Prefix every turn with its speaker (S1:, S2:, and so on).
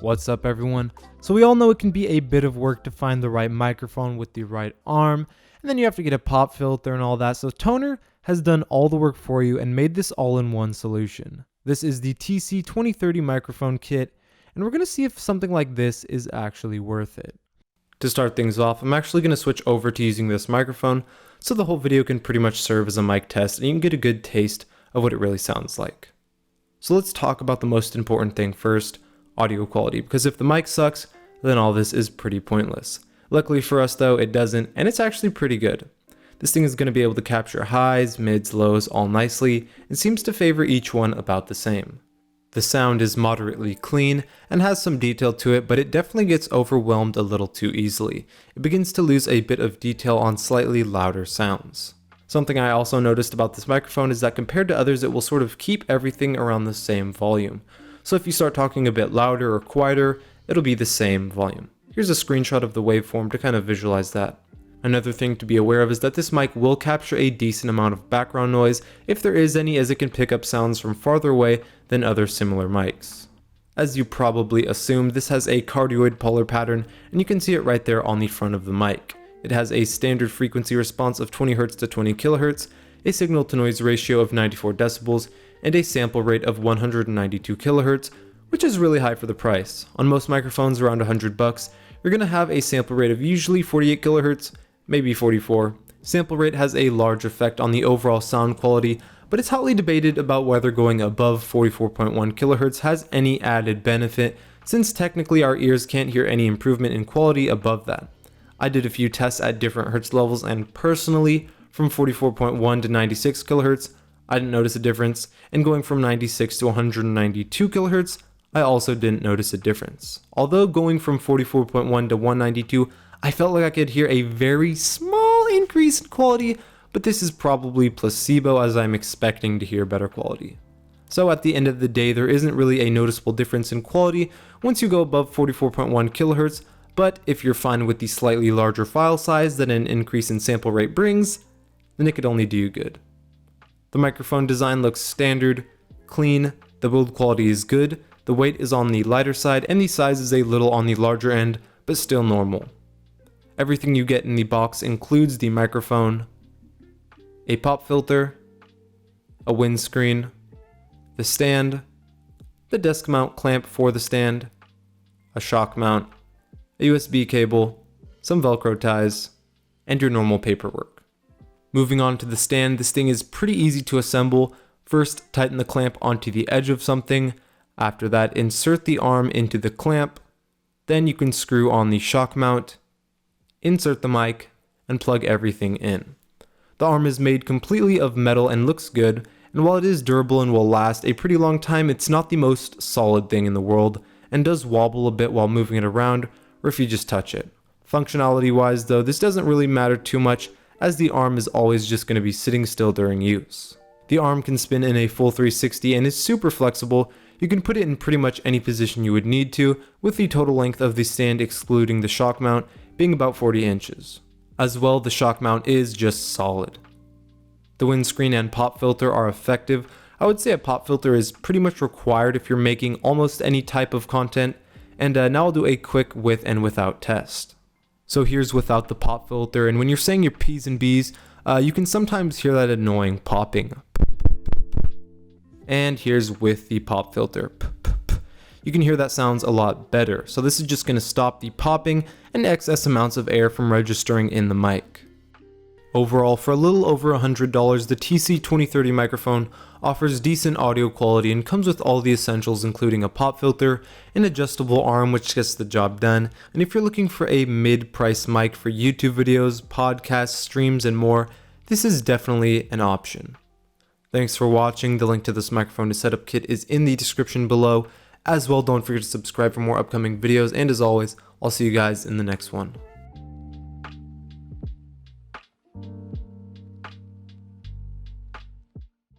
S1: What's up everyone? So we all know it can be a bit of work to find the right microphone with the right arm, and then you have to get a pop filter and all that. So Tonor has done all the work for you and made this all-in-one solution. This is the TC-2030 microphone kit, and we're going to see if something like this is actually worth it. To start things off, I'm actually going to switch over to using this microphone so the whole video can pretty much serve as a mic test and you can get a good taste of what it really sounds like. So let's talk about the most important thing first, audio quality, because if the mic sucks, then all this is pretty pointless. Luckily for us though, it doesn't, and it's actually pretty good. This thing is going to be able to capture highs, mids, lows all nicely, and seems to favor each one about the same. The sound is moderately clean and has some detail to it, but it definitely gets overwhelmed a little too easily. It begins to lose a bit of detail on slightly louder sounds. Something I also noticed about this microphone is that compared to others, it will sort of keep everything around the same volume. So if you start talking a bit louder or quieter, it'll be the same volume. Here's a screenshot of the waveform to kind of visualize that. Another thing to be aware of is that this mic will capture a decent amount of background noise if there is any, as it can pick up sounds from farther away than other similar mics. As you probably assumed, this has a cardioid polar pattern, and you can see it right there on the front of the mic. It has a standard frequency response of 20 Hz to 20 kHz, a signal to noise ratio of 94 decibels, and a sample rate of 192 kHz, which is really high for the price. On most microphones around $100, you're going to have a sample rate of usually 48 kHz, maybe 44. Sample rate has a large effect on the overall sound quality, but it's hotly debated about whether going above 44.1 kHz has any added benefit, since technically our ears can't hear any improvement in quality above that. I did a few tests at different hertz levels, and personally, from 44.1 to 96 kHz, I didn't notice a difference, and going from 96 to 192 kHz, I also didn't notice a difference. Although going from 44.1 to 192, I felt like I could hear a very small increase in quality, but this is probably placebo as I'm expecting to hear better quality. So at the end of the day, there isn't really a noticeable difference in quality once you go above 44.1 kHz, but if you're fine with the slightly larger file size that an increase in sample rate brings, then it could only do you good. The microphone design looks standard, clean, the build quality is good, the weight is on the lighter side, and the size is a little on the larger end, but still normal. Everything you get in the box includes the microphone, a pop filter, a windscreen, the stand, the desk mount clamp for the stand, a shock mount, a USB cable, some Velcro ties, and your normal paperwork. Moving on to the stand, this thing is pretty easy to assemble. First, tighten the clamp onto the edge of something. After that, insert the arm into the clamp. Then you can screw on the shock mount, insert the mic, and plug everything in. The arm is made completely of metal and looks good, and while it is durable and will last a pretty long time, it's not the most solid thing in the world, and does wobble a bit while moving it around, or if you just touch it. Functionality wise though, this doesn't really matter too much, as the arm is always just going to be sitting still during use. The arm can spin in a full 360 and is super flexible. You can put it in pretty much any position you would need to, with the total length of the stand excluding the shock mount being about 40 inches. As well, the shock mount is just solid. The windscreen and pop filter are effective. I would say a pop filter is pretty much required if you're making almost any type of content, and now I'll do a quick with and without test. So here's without the pop filter, and when you're saying your P's and B's, you can sometimes hear that annoying popping. And here's with the pop filter. You can hear that sounds a lot better. So this is just going to stop the popping and excess amounts of air from registering in the mic. Overall, for a little over $100, the TC-2030 microphone offers decent audio quality and comes with all the essentials, including a pop filter, an adjustable arm which gets the job done, and if you're looking for a mid-price mic for YouTube videos, podcasts, streams, and more, this is definitely an option. Thanks for watching. The link to this microphone setup kit is in the description below. As well, don't forget to subscribe for more upcoming videos, and as always, I'll see you guys in the next one.